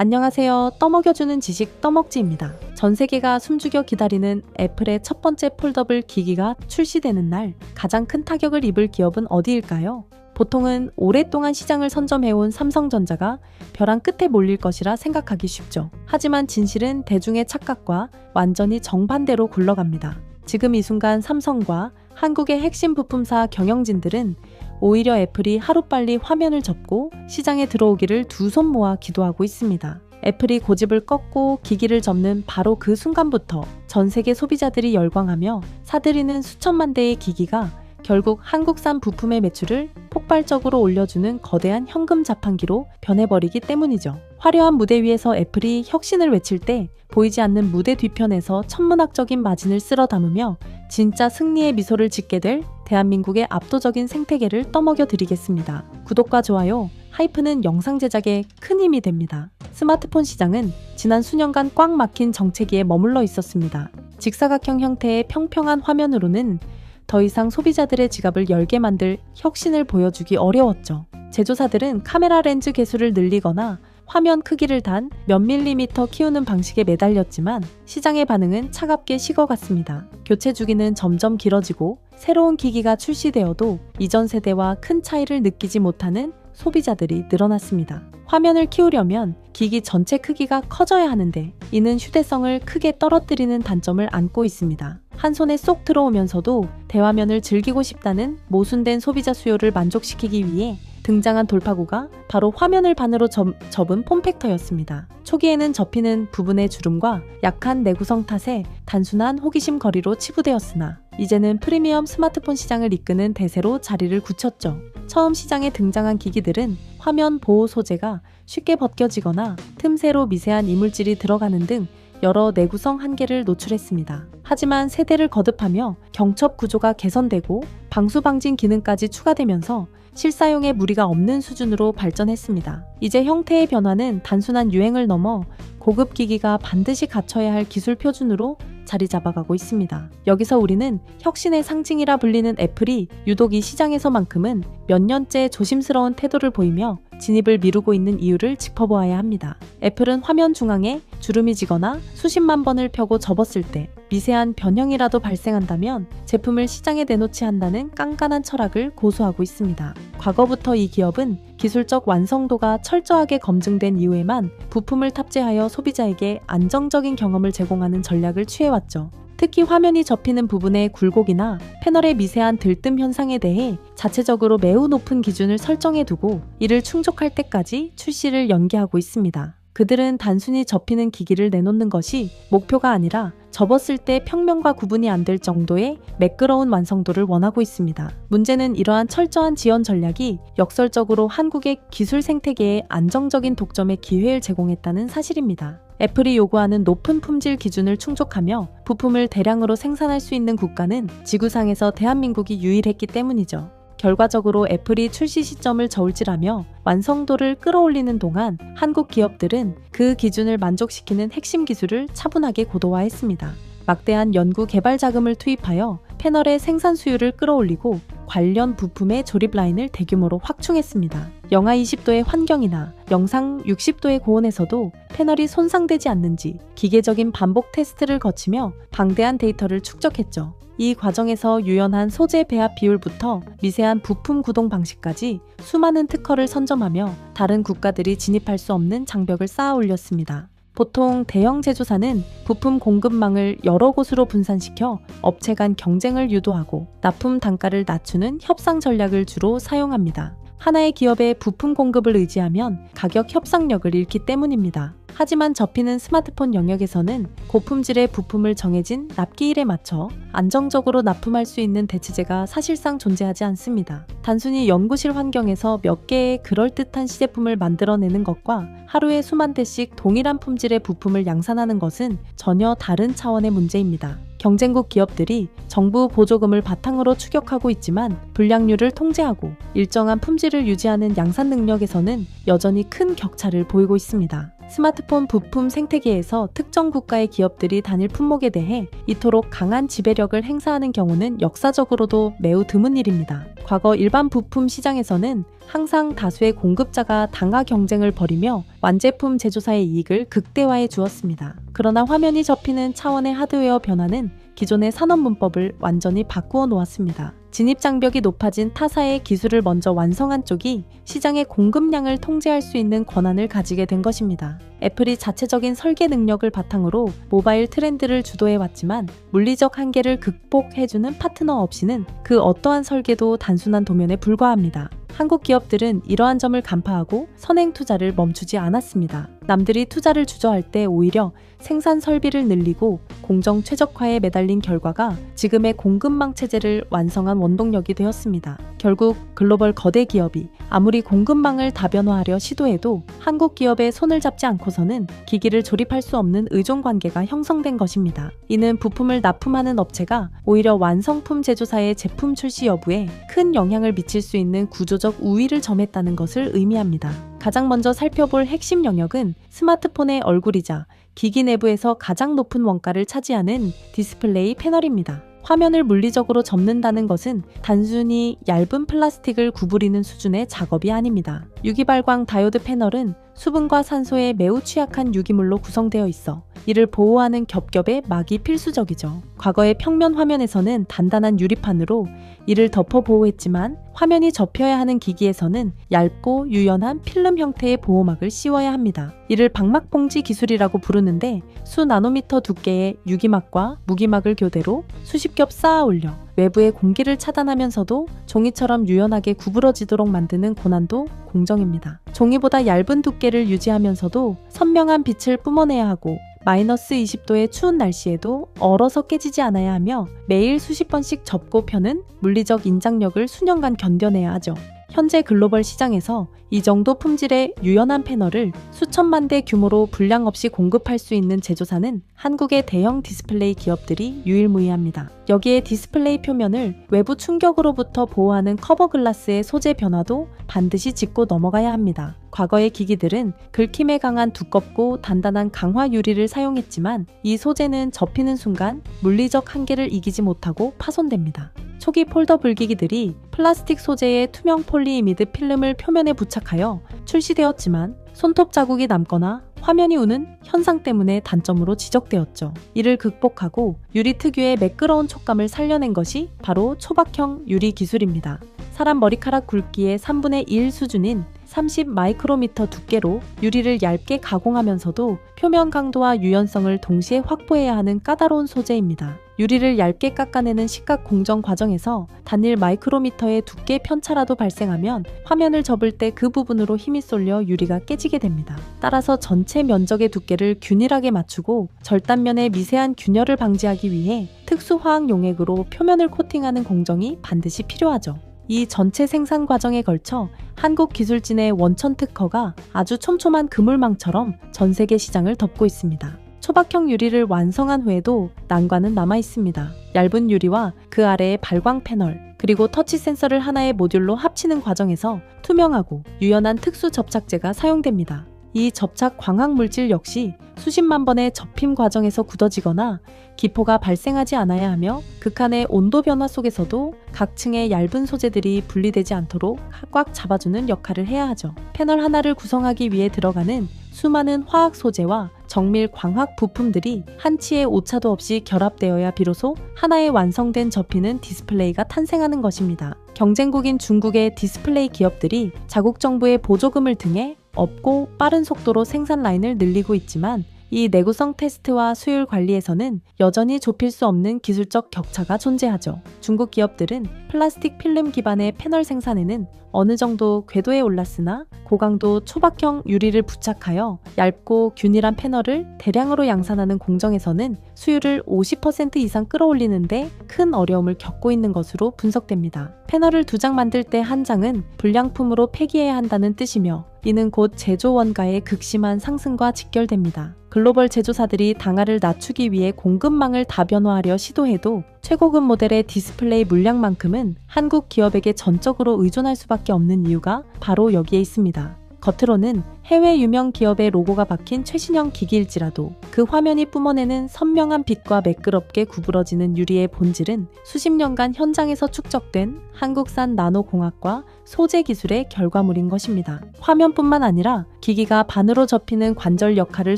안녕하세요. 떠먹여주는 지식 떠먹지입니다. 전 세계가 숨죽여 기다리는 애플의 첫 번째 폴더블 기기가 출시되는 날 가장 큰 타격을 입을 기업은 어디일까요? 보통은 오랫동안 시장을 선점해온 삼성전자가 벼랑 끝에 몰릴 것이라 생각하기 쉽죠. 하지만 진실은 대중의 착각과 완전히 정반대로 굴러갑니다. 지금 이 순간 삼성과 한국의 핵심 부품사 경영진들은 오히려 애플이 하루빨리 화면을 접고 시장에 들어오기를 두 손 모아 기도하고 있습니다. 애플이 고집을 꺾고 기기를 접는 바로 그 순간부터 전 세계 소비자들이 열광하며 사들이는 수천만 대의 기기가 결국 한국산 부품의 매출을 폭발적으로 올려주는 거대한 현금 자판기로 변해버리기 때문이죠. 화려한 무대 위에서 애플이 혁신을 외칠 때 보이지 않는 무대 뒤편에서 천문학적인 마진을 쓸어 담으며 진짜 승리의 미소를 짓게 될 대한민국의 압도적인 생태계를 떠먹여 드리겠습니다. 구독과 좋아요, 하이프는 영상 제작에 큰 힘이 됩니다. 스마트폰 시장은 지난 수년간 꽉 막힌 정체기에 머물러 있었습니다. 직사각형 형태의 평평한 화면으로는 더 이상 소비자들의 지갑을 열게 만들 혁신을 보여주기 어려웠죠. 제조사들은 카메라 렌즈 개수를 늘리거나 화면 크기를 단 몇 밀리미터 키우는 방식에 매달렸지만 시장의 반응은 차갑게 식어갔습니다. 교체 주기는 점점 길어지고 새로운 기기가 출시되어도 이전 세대와 큰 차이를 느끼지 못하는 소비자들이 늘어났습니다. 화면을 키우려면 기기 전체 크기가 커져야 하는데 이는 휴대성을 크게 떨어뜨리는 단점을 안고 있습니다. 한 손에 쏙 들어오면서도 대화면을 즐기고 싶다는 모순된 소비자 수요를 만족시키기 위해 등장한 돌파구가 바로 화면을 반으로 접은 폼팩터였습니다. 초기에는 접히는 부분의 주름과 약한 내구성 탓에 단순한 호기심 거리로 치부되었으나 이제는 프리미엄 스마트폰 시장을 이끄는 대세로 자리를 굳혔죠. 처음 시장에 등장한 기기들은 화면 보호 소재가 쉽게 벗겨지거나 틈새로 미세한 이물질이 들어가는 등 여러 내구성 한계를 노출했습니다. 하지만 세대를 거듭하며 경첩 구조가 개선되고 방수 방진 기능까지 추가되면서 실사용에 무리가 없는 수준으로 발전했습니다. 이제 형태의 변화는 단순한 유행을 넘어 고급 기기가 반드시 갖춰야 할 기술 표준으로 자리 잡아가고 있습니다. 여기서 우리는 혁신의 상징이라 불리는 애플이 유독 이 시장에서만큼은 몇 년째 조심스러운 태도를 보이며 진입을 미루고 있는 이유를 짚어보아야 합니다. 애플은 화면 중앙에 주름이 지거나 수십만 번을 펴고 접었을 때 미세한 변형이라도 발생한다면 제품을 시장에 내놓지 한다는 깐깐한 철학을 고수하고 있습니다. 과거부터 이 기업은 기술적 완성도가 철저하게 검증된 이후에만 부품을 탑재하여 소비자에게 안정적인 경험을 제공하는 전략을 취해왔죠. 특히 화면이 접히는 부분의 굴곡이나 패널의 미세한 들뜸 현상에 대해 자체적으로 매우 높은 기준을 설정해두고 이를 충족할 때까지 출시를 연기하고 있습니다. 그들은 단순히 접히는 기기를 내놓는 것이 목표가 아니라 접었을 때 평면과 구분이 안 될 정도의 매끄러운 완성도를 원하고 있습니다. 문제는 이러한 철저한 지원 전략이 역설적으로 한국의 기술 생태계에 안정적인 독점의 기회를 제공했다는 사실입니다. 애플이 요구하는 높은 품질 기준을 충족하며 부품을 대량으로 생산할 수 있는 국가는 지구상에서 대한민국이 유일했기 때문이죠. 결과적으로 애플이 출시 시점을 저울질하며 완성도를 끌어올리는 동안 한국 기업들은 그 기준을 만족시키는 핵심 기술을 차분하게 고도화했습니다. 막대한 연구 개발 자금을 투입하여 패널의 생산 수율을 끌어올리고 관련 부품의 조립 라인을 대규모로 확충했습니다. 영하 20도의 환경이나 영상 60도의 고온에서도 패널이 손상되지 않는지 기계적인 반복 테스트를 거치며 방대한 데이터를 축적했죠. 이 과정에서 유연한 소재 배합 비율부터 미세한 부품 구동 방식까지 수많은 특허를 선점하며 다른 국가들이 진입할 수 없는 장벽을 쌓아 올렸습니다. 보통 대형 제조사는 부품 공급망을 여러 곳으로 분산시켜 업체 간 경쟁을 유도하고 납품 단가를 낮추는 협상 전략을 주로 사용합니다. 하나의 기업의 부품 공급을 의지하면 가격 협상력을 잃기 때문입니다. 하지만 접히는 스마트폰 영역에서는 고품질의 부품을 정해진 납기일에 맞춰 안정적으로 납품할 수 있는 대체제가 사실상 존재하지 않습니다. 단순히 연구실 환경에서 몇 개의 그럴듯한 시제품을 만들어내는 것과 하루에 수만 대씩 동일한 품질의 부품을 양산하는 것은 전혀 다른 차원의 문제입니다. 경쟁국 기업들이 정부 보조금을 바탕으로 추격하고 있지만 불량률을 통제하고 일정한 품질을 유지하는 양산 능력에서는 여전히 큰 격차를 보이고 있습니다. 스마트폰 부품 생태계에서 특정 국가의 기업들이 단일 품목에 대해 이토록 강한 지배력을 행사하는 경우는 역사적으로도 매우 드문 일입니다. 과거 일반 부품 시장에서는 항상 다수의 공급자가 당하 경쟁을 벌이며 완제품 제조사의 이익을 극대화해 주었습니다. 그러나 화면이 접히는 차원의 하드웨어 변화는 기존의 산업 문법을 완전히 바꾸어 놓았습니다. 진입장벽이 높아진 타사의 기술을 먼저 완성한 쪽이 시장의 공급량을 통제할 수 있는 권한을 가지게 된 것입니다. 애플이 자체적인 설계 능력을 바탕으로 모바일 트렌드를 주도해왔지만 물리적 한계를 극복해주는 파트너 없이는 그 어떠한 설계도 단순한 도면에 불과합니다. 한국 기업들은 이러한 점을 간파하고 선행 투자를 멈추지 않았습니다. 남들이 투자를 주저할 때 오히려 생산 설비를 늘리고 공정 최적화에 매달린 결과가 지금의 공급망 체제를 완성한 원동력이 되었습니다. 결국 글로벌 거대 기업이 아무리 공급망을 다변화하려 시도해도 한국 기업의 손을 잡지 않고서는 기기를 조립할 수 없는 의존 관계가 형성된 것입니다. 이는 부품을 납품하는 업체가 오히려 완성품 제조사의 제품 출시 여부에 큰 영향을 미칠 수 있는 구조적 우위를 점했다는 것을 의미합니다. 가장 먼저 살펴볼 핵심 영역은 스마트폰의 얼굴이자 기기 내부에서 가장 높은 원가를 차지하는 디스플레이 패널입니다. 화면을 물리적으로 접는다는 것은 단순히 얇은 플라스틱을 구부리는 수준의 작업이 아닙니다. 유기발광 다이오드 패널은 수분과 산소에 매우 취약한 유기물로 구성되어 있어 이를 보호하는 겹겹의 막이 필수적이죠. 과거의 평면 화면에서는 단단한 유리판으로 이를 덮어 보호했지만 화면이 접혀야 하는 기기에서는 얇고 유연한 필름 형태의 보호막을 씌워야 합니다. 이를 방막봉지 기술이라고 부르는데 수 나노미터 두께의 유기막과 무기막을 교대로 수십 겹 쌓아 올려 외부의 공기를 차단하면서도 종이처럼 유연하게 구부러지도록 만드는 고난도 공정입니다. 종이보다 얇은 두께를 유지하면서도 선명한 빛을 뿜어내야 하고 마이너스 20도의 추운 날씨에도 얼어서 깨지지 않아야 하며 매일 수십 번씩 접고 펴는 물리적 인장력을 수년간 견뎌내야 하죠. 현재 글로벌 시장에서 이 정도 품질의 유연한 패널을 수천만 대 규모로 불량 없이 공급할 수 있는 제조사는 한국의 대형 디스플레이 기업들이 유일무이합니다. 여기에 디스플레이 표면을 외부 충격으로부터 보호하는 커버 글라스의 소재 변화도 반드시 짚고 넘어가야 합니다. 과거의 기기들은 긁힘에 강한 두껍고 단단한 강화 유리를 사용했지만 이 소재는 접히는 순간 물리적 한계를 이기지 못하고 파손됩니다. 초기 폴더블 기기들이 플라스틱 소재의 투명 폴리이미드 필름을 표면에 부착하여 출시되었지만 손톱 자국이 남거나 화면이 우는 현상 때문에 단점으로 지적되었죠. 이를 극복하고 유리 특유의 매끄러운 촉감을 살려낸 것이 바로 초박형 유리 기술입니다. 사람 머리카락 굵기의 3분의 1 수준인 30 마이크로미터 두께로 유리를 얇게 가공하면서도 표면 강도와 유연성을 동시에 확보해야 하는 까다로운 소재입니다. 유리를 얇게 깎아내는 식각 공정 과정에서 단일 마이크로미터의 두께 편차라도 발생하면 화면을 접을 때 그 부분으로 힘이 쏠려 유리가 깨지게 됩니다. 따라서 전체 면적의 두께를 균일하게 맞추고 절단면의 미세한 균열을 방지하기 위해 특수 화학 용액으로 표면을 코팅하는 공정이 반드시 필요하죠. 이 전체 생산 과정에 걸쳐 한국 기술진의 원천 특허가 아주 촘촘한 그물망처럼 전 세계 시장을 덮고 있습니다. 초박형 유리를 완성한 후에도 난관은 남아 있습니다. 얇은 유리와 그 아래의 발광 패널, 그리고 터치 센서를 하나의 모듈로 합치는 과정에서 투명하고 유연한 특수 접착제가 사용됩니다. 이 접착 광학 물질 역시 수십만 번의 접힘 과정에서 굳어지거나 기포가 발생하지 않아야 하며 극한의 온도 변화 속에서도 각 층의 얇은 소재들이 분리되지 않도록 꽉 잡아주는 역할을 해야 하죠. 패널 하나를 구성하기 위해 들어가는 수많은 화학 소재와 정밀 광학 부품들이 한치의 오차도 없이 결합되어야 비로소 하나의 완성된 접히는 디스플레이가 탄생하는 것입니다. 경쟁국인 중국의 디스플레이 기업들이 자국 정부의 보조금을 등에 없고 빠른 속도로 생산 라인을 늘리고 있지만 이 내구성 테스트와 수율 관리에서는 여전히 좁힐 수 없는 기술적 격차가 존재하죠. 중국 기업들은 플라스틱 필름 기반의 패널 생산에는 어느 정도 궤도에 올랐으나 고강도 초박형 유리를 부착하여 얇고 균일한 패널을 대량으로 양산하는 공정에서는 수율을 50% 이상 끌어올리는데 큰 어려움을 겪고 있는 것으로 분석됩니다. 패널을 2장 만들 때 1장은 불량품으로 폐기해야 한다는 뜻이며 이는 곧 제조 원가의 극심한 상승과 직결됩니다. 글로벌 제조사들이 단가를 낮추기 위해 공급망을 다변화하려 시도해도 최고급 모델의 디스플레이 물량만큼은 한국 기업에게 전적으로 의존할 수밖에 없는 이유가 바로 여기에 있습니다. 겉으로는 해외 유명 기업의 로고가 박힌 최신형 기기일지라도 그 화면이 뿜어내는 선명한 빛과 매끄럽게 구부러지는 유리의 본질은 수십 년간 현장에서 축적된 한국산 나노공학과 소재 기술의 결과물인 것입니다. 화면뿐만 아니라 기기가 반으로 접히는 관절 역할을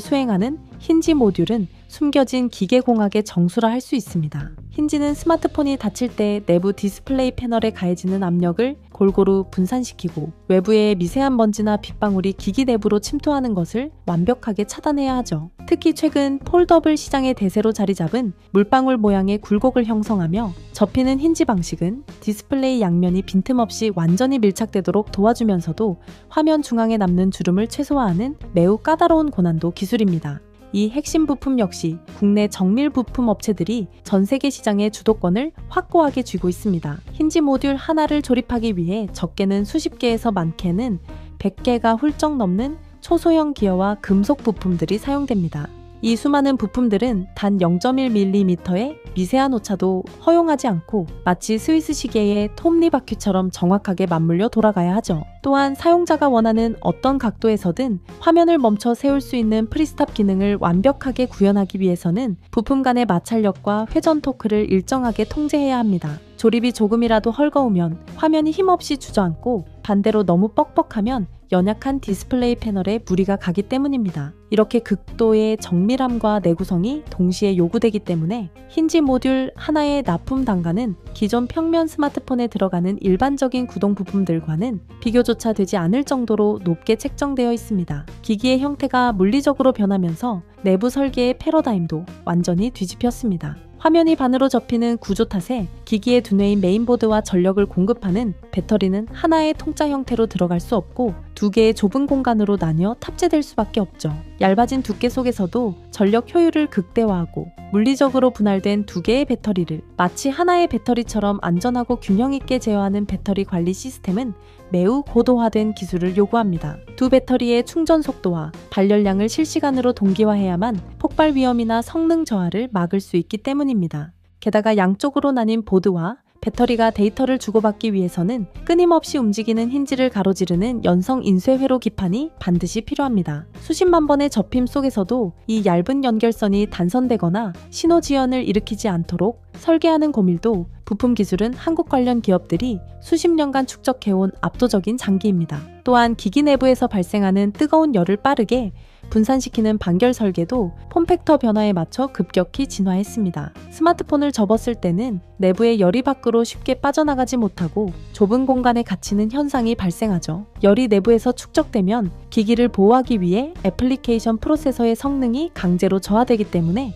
수행하는 힌지 모듈은 숨겨진 기계공학의 정수라 할 수 있습니다. 힌지는 스마트폰이 닫힐 때 내부 디스플레이 패널에 가해지는 압력을 골고루 분산시키고 외부의 미세한 먼지나 빗방울이 기기 내부로 침투하는 것을 완벽하게 차단해야 하죠. 특히 최근 폴더블 시장의 대세로 자리 잡은 물방울 모양의 굴곡을 형성하며 접히는 힌지 방식은 디스플레이 양면이 빈틈없이 완전히 밀착되도록 도와주면서도 화면 중앙에 남는 주름을 최소화하는 매우 까다로운 고난도 기술입니다. 이 핵심 부품 역시 국내 정밀 부품 업체들이 전 세계 시장의 주도권을 확고하게 쥐고 있습니다. 힌지 모듈 하나를 조립하기 위해 적게는 수십 개에서 많게는 100개가 훌쩍 넘는 초소형 기어와 금속 부품들이 사용됩니다. 이 수많은 부품들은 단 0.1mm의 미세한 오차도 허용하지 않고 마치 스위스 시계의 톱니바퀴처럼 정확하게 맞물려 돌아가야 하죠. 또한 사용자가 원하는 어떤 각도에서든 화면을 멈춰 세울 수 있는 프리스탑 기능을 완벽하게 구현하기 위해서는 부품 간의 마찰력과 회전 토크를 일정하게 통제해야 합니다. 조립이 조금이라도 헐거우면 화면이 힘없이 주저앉고 반대로 너무 뻑뻑하면 연약한 디스플레이 패널에 무리가 가기 때문입니다. 이렇게 극도의 정밀함과 내구성이 동시에 요구되기 때문에 힌지 모듈 하나의 납품 단가는 기존 평면 스마트폰에 들어가는 일반적인 구동 부품들과는 비교조차 되지 않을 정도로 높게 책정되어 있습니다. 기기의 형태가 물리적으로 변하면서 내부 설계의 패러다임도 완전히 뒤집혔습니다. 화면이 반으로 접히는 구조 탓에 기기의 두뇌인 메인보드와 전력을 공급하는 배터리는 하나의 통짜 형태로 들어갈 수 없고 두 개의 좁은 공간으로 나뉘어 탑재될 수밖에 없죠. 얇아진 두께 속에서도 전력 효율을 극대화하고 물리적으로 분할된 두 개의 배터리를 마치 하나의 배터리처럼 안전하고 균형 있게 제어하는 배터리 관리 시스템은 매우 고도화된 기술을 요구합니다. 두 배터리의 충전 속도와 발열량을 실시간으로 동기화해야만 폭발 위험이나 성능 저하를 막을 수 있기 때문입니다. 게다가 양쪽으로 나뉜 보드와 배터리가 데이터를 주고받기 위해서는 끊임없이 움직이는 힌지를 가로지르는 연성 인쇄 회로 기판이 반드시 필요합니다. 수십만 번의 접힘 속에서도 이 얇은 연결선이 단선되거나 신호 지연을 일으키지 않도록 설계하는 고밀도 부품 기술은 한국 관련 기업들이 수십 년간 축적해온 압도적인 장기입니다. 또한 기기 내부에서 발생하는 뜨거운 열을 빠르게 분산시키는 반결 설계도 폼팩터 변화에 맞춰 급격히 진화했습니다. 스마트폰을 접었을 때는 내부의 열이 밖으로 쉽게 빠져나가지 못하고 좁은 공간에 갇히는 현상이 발생하죠. 열이 내부에서 축적되면 기기를 보호하기 위해 애플리케이션 프로세서의 성능이 강제로 저하되기 때문에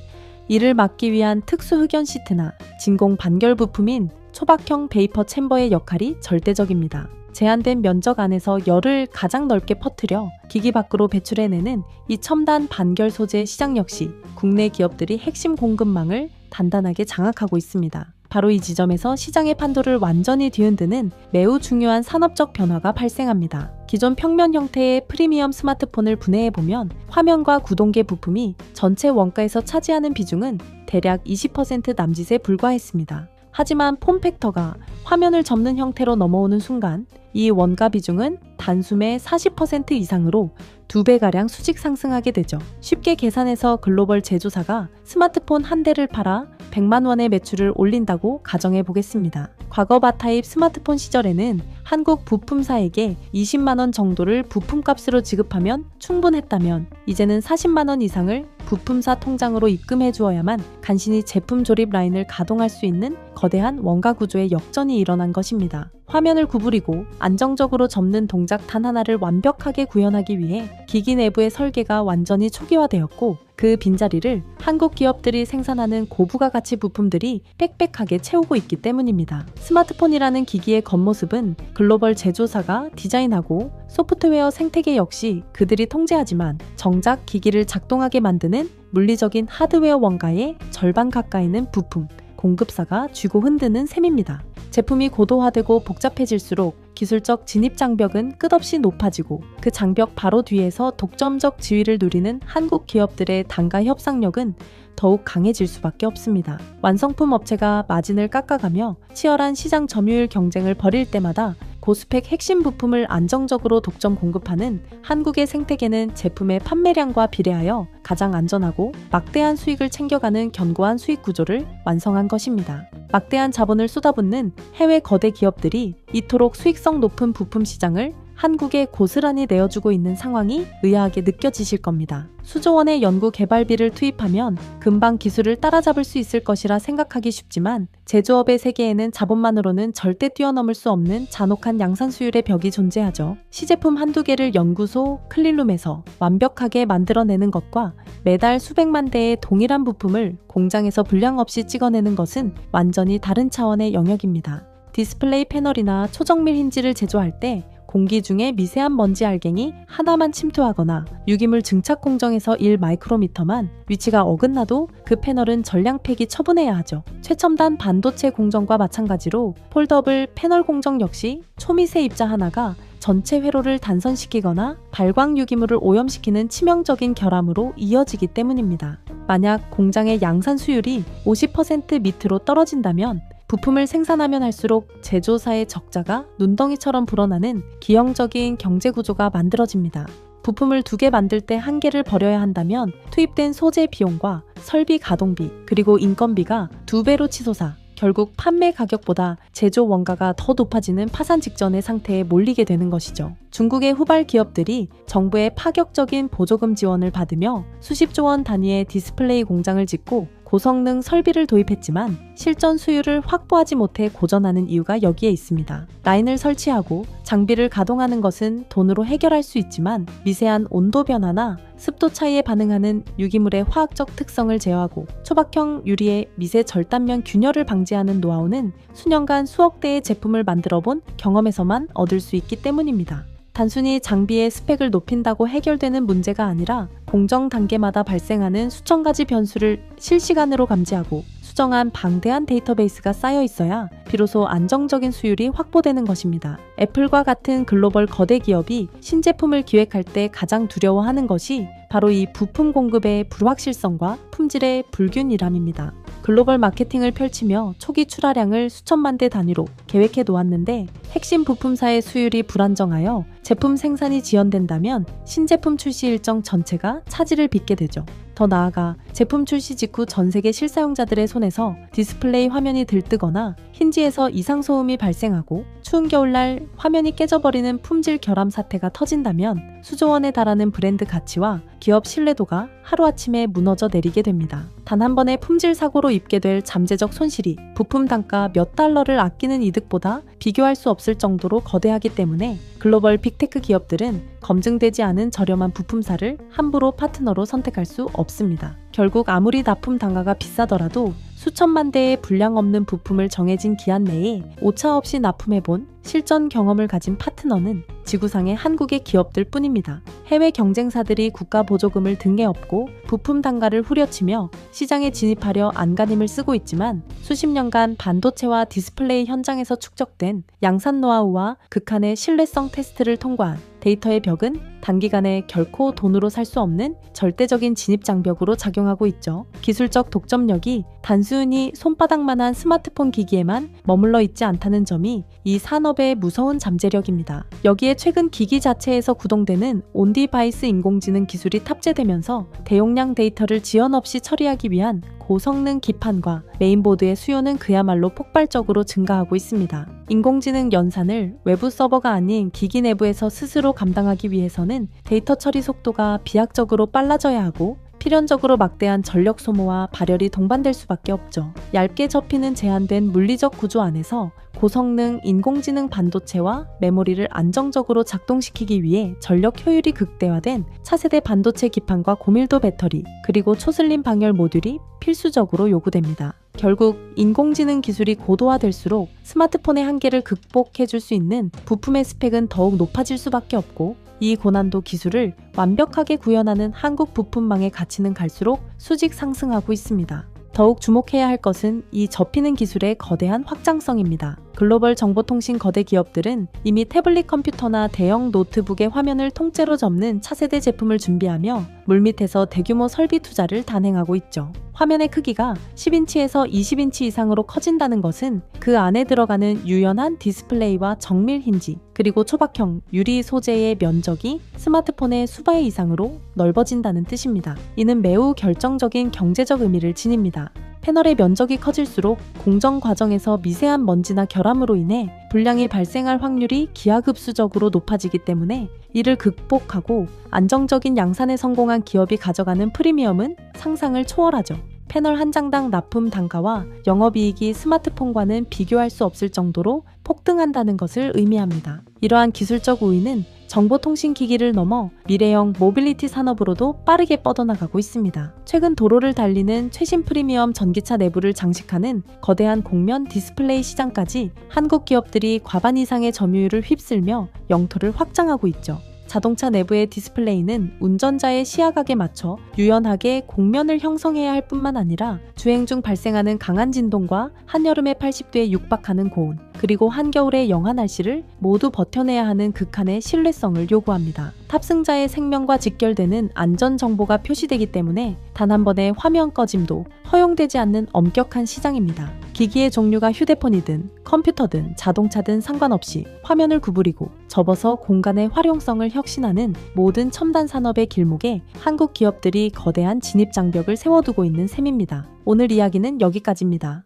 이를 막기 위한 특수 흑연 시트나 진공 반결 부품인 초박형 베이퍼 챔버의 역할이 절대적입니다. 제한된 면적 안에서 열을 가장 넓게 퍼뜨려 기기 밖으로 배출해내는 이 첨단 반결 소재 시장 역시 국내 기업들이 핵심 공급망을 단단하게 장악하고 있습니다. 바로 이 지점에서 시장의 판도를 완전히 뒤흔드는 매우 중요한 산업적 변화가 발생합니다. 기존 평면 형태의 프리미엄 스마트폰을 분해해보면 화면과 구동계 부품이 전체 원가에서 차지하는 비중은 대략 20% 남짓에 불과했습니다. 하지만 폼팩터가 화면을 접는 형태로 넘어오는 순간 이 원가 비중은 단숨에 40% 이상으로 2배가량 수직 상승하게 되죠. 쉽게 계산해서 글로벌 제조사가 스마트폰 한 대를 팔아 100만 원의 매출을 올린다고 가정해 보겠습니다. 과거 바타입 스마트폰 시절에는 한국 부품사에게 20만 원 정도를 부품값으로 지급하면 충분했다면 이제는 40만 원 이상을 부품사 통장으로 입금해 주어야만 간신히 제품 조립 라인을 가동할 수 있는 거대한 원가 구조의 역전이 일어난 것입니다. 화면을 구부리고 안정적으로 접는 동작 단 하나를 완벽하게 구현하기 위해 기기 내부의 설계가 완전히 초기화되었고 그 빈자리를 한국 기업들이 생산하는 고부가 가치 부품들이 빽빽하게 채우고 있기 때문입니다. 스마트폰이라는 기기의 겉모습은 글로벌 제조사가 디자인하고 소프트웨어 생태계 역시 그들이 통제하지만 정작 기기를 작동하게 만드는 물리적인 하드웨어 원가의 절반 가까이는 부품, 공급사가 쥐고 흔드는 셈입니다. 제품이 고도화되고 복잡해질수록 기술적 진입 장벽은 끝없이 높아지고 그 장벽 바로 뒤에서 독점적 지위를 누리는 한국 기업들의 단가 협상력은 더욱 강해질 수밖에 없습니다. 완성품 업체가 마진을 깎아가며 치열한 시장 점유율 경쟁을 벌일 때마다 고스펙 핵심 부품을 안정적으로 독점 공급하는 한국의 생태계는 제품의 판매량과 비례하여 가장 안전하고 막대한 수익을 챙겨가는 견고한 수익 구조를 완성한 것입니다. 막대한 자본을 쏟아붓는 해외 거대 기업들이 이토록 수익성 높은 부품 시장을 한국에 고스란히 내어주고 있는 상황이 의아하게 느껴지실 겁니다. 수조 원의 연구 개발비를 투입하면 금방 기술을 따라잡을 수 있을 것이라 생각하기 쉽지만 제조업의 세계에는 자본만으로는 절대 뛰어넘을 수 없는 잔혹한 양산 수율의 벽이 존재하죠. 시제품 한두 개를 연구소, 클린룸에서 완벽하게 만들어내는 것과 매달 수백만 대의 동일한 부품을 공장에서 불량 없이 찍어내는 것은 완전히 다른 차원의 영역입니다. 디스플레이 패널이나 초정밀 힌지를 제조할 때 공기 중에 미세한 먼지 알갱이 하나만 침투하거나 유기물 증착 공정에서 1마이크로미터만 위치가 어긋나도 그 패널은 전량 폐기 처분해야 하죠. 최첨단 반도체 공정과 마찬가지로 폴더블 패널 공정 역시 초미세 입자 하나가 전체 회로를 단선시키거나 발광 유기물을 오염시키는 치명적인 결함으로 이어지기 때문입니다. 만약 공장의 양산 수율이 50% 밑으로 떨어진다면 부품을 생산하면 할수록 제조사의 적자가 눈덩이처럼 불어나는 기형적인 경제 구조가 만들어집니다. 부품을 2개 만들 때 1개를 버려야 한다면 투입된 소재 비용과 설비 가동비 그리고 인건비가 2배로 치솟아 결국 판매 가격보다 제조 원가가 더 높아지는 파산 직전의 상태에 몰리게 되는 것이죠. 중국의 후발 기업들이 정부의 파격적인 보조금 지원을 받으며 수십조 원 단위의 디스플레이 공장을 짓고 고성능 설비를 도입했지만 실전 수율을 확보하지 못해 고전하는 이유가 여기에 있습니다. 라인을 설치하고 장비를 가동하는 것은 돈으로 해결할 수 있지만 미세한 온도 변화나 습도 차이에 반응하는 유기물의 화학적 특성을 제어하고 초박형 유리의 미세 절단면 균열을 방지하는 노하우는 수년간 수억 대의 제품을 만들어 본 경험에서만 얻을 수 있기 때문입니다. 단순히 장비의 스펙을 높인다고 해결되는 문제가 아니라 공정 단계마다 발생하는 수천 가지 변수를 실시간으로 감지하고 수정한 방대한 데이터베이스가 쌓여 있어야 비로소 안정적인 수율이 확보되는 것입니다. 애플과 같은 글로벌 거대 기업이 신제품을 기획할 때 가장 두려워하는 것이 바로 이 부품 공급의 불확실성과 품질의 불균이람입니다. 글로벌 마케팅을 펼치며 초기 출하량을 수천만 대 단위로 계획해 놓았는데 핵심 부품사의 수율이 불안정하여 제품 생산이 지연된다면 신제품 출시 일정 전체가 차질을 빚게 되죠. 더 나아가 제품 출시 직후 전 세계 실사용자들의 손에서 디스플레이 화면이 들뜨거나 힌지에서 이상 소음이 발생하고 추운 겨울날 화면이 깨져버리는 품질 결함 사태가 터진다면 수조 원에 달하는 브랜드 가치와 기업 신뢰도가 하루아침에 무너져 내리게 됩니다. 단 한 번의 품질 사고로 입게 될 잠재적 손실이 부품 단가 몇 달러를 아끼는 이득보다 비교할 수 없을 정도로 거대하기 때문에 글로벌 빅테크 기업들은 검증되지 않은 저렴한 부품사를 함부로 파트너로 선택할 수 없습니다. 결국 아무리 납품 단가가 비싸더라도 수천만 대의 불량 없는 부품을 정해진 기한 내에 오차 없이 납품해본 실전 경험을 가진 파트너는 지구상의 한국의 기업들 뿐입니다. 해외 경쟁사들이 국가 보조금을 등에 업고 부품 단가를 후려치며 시장에 진입하려 안간힘을 쓰고 있지만 수십 년간 반도체와 디스플레이 현장에서 축적된 양산 노하우와 극한의 신뢰성 테스트를 통과한 데이터의 벽은 단기간에 결코 돈으로 살 수 없는 절대적인 진입 장벽으로 작용하고 있죠. 기술적 독점력이 단순히 손바닥만한 스마트폰 기기에만 머물러 있지 않다는 점이 이 산업의 무서운 잠재력입니다. 여기에 최근 기기 자체에서 구동되는 온디바이스 인공지능 기술이 탑재되면서 대용량 데이터를 지연 없이 처리하기 위한 고성능 기판과 메인보드의 수요는 그야말로 폭발적으로 증가하고 있습니다. 인공지능 연산을 외부 서버가 아닌 기기 내부에서 스스로 감당하기 위해서는 데이터 처리 속도가 비약적으로 빨라져야 하고 필연적으로 막대한 전력 소모와 발열이 동반될 수밖에 없죠. 얇게 접히는 제한된 물리적 구조 안에서 고성능 인공지능 반도체와 메모리를 안정적으로 작동시키기 위해 전력 효율이 극대화된 차세대 반도체 기판과 고밀도 배터리, 그리고 초슬림 방열 모듈이 필수적으로 요구됩니다. 결국 인공지능 기술이 고도화될수록 스마트폰의 한계를 극복해줄 수 있는 부품의 스펙은 더욱 높아질 수밖에 없고 이 고난도 기술을 완벽하게 구현하는 한국 부품망의 가치는 갈수록 수직 상승하고 있습니다. 더욱 주목해야 할 것은 이 접히는 기술의 거대한 확장성입니다. 글로벌 정보통신 거대 기업들은 이미 태블릿 컴퓨터나 대형 노트북의 화면을 통째로 접는 차세대 제품을 준비하며 물밑에서 대규모 설비 투자를 단행하고 있죠. 화면의 크기가 10인치에서 20인치 이상으로 커진다는 것은 그 안에 들어가는 유연한 디스플레이와 정밀 힌지, 그리고 초박형 유리 소재의 면적이 스마트폰의 수배 이상으로 넓어진다는 뜻입니다. 이는 매우 결정적인 경제적 의미를 지닙니다. 패널의 면적이 커질수록 공정 과정에서 미세한 먼지나 결함으로 인해 불량이 발생할 확률이 기하급수적으로 높아지기 때문에 이를 극복하고 안정적인 양산에 성공한 기업이 가져가는 프리미엄은 상상을 초월하죠. 패널 한 장당 납품 단가와 영업이익이 스마트폰과는 비교할 수 없을 정도로 폭등한다는 것을 의미합니다. 이러한 기술적 우위는 정보통신기기를 넘어 미래형 모빌리티 산업으로도 빠르게 뻗어나가고 있습니다. 최근 도로를 달리는 최신 프리미엄 전기차 내부를 장식하는 거대한 곡면 디스플레이 시장까지 한국 기업들이 과반 이상의 점유율을 휩쓸며 영토를 확장하고 있죠. 자동차 내부의 디스플레이는 운전자의 시야각에 맞춰 유연하게 곡면을 형성해야 할 뿐만 아니라 주행 중 발생하는 강한 진동과 한여름에 80도에 육박하는 고온, 그리고 한겨울의 영하 날씨를 모두 버텨내야 하는 극한의 신뢰성을 요구합니다. 탑승자의 생명과 직결되는 안전 정보가 표시되기 때문에 단 한 번의 화면 꺼짐도 허용되지 않는 엄격한 시장입니다. 기기의 종류가 휴대폰이든 컴퓨터든 자동차든 상관없이 화면을 구부리고 접어서 공간의 활용성을 혁신하는 모든 첨단 산업의 길목에 한국 기업들이 거대한 진입 장벽을 세워두고 있는 셈입니다. 오늘 이야기는 여기까지입니다.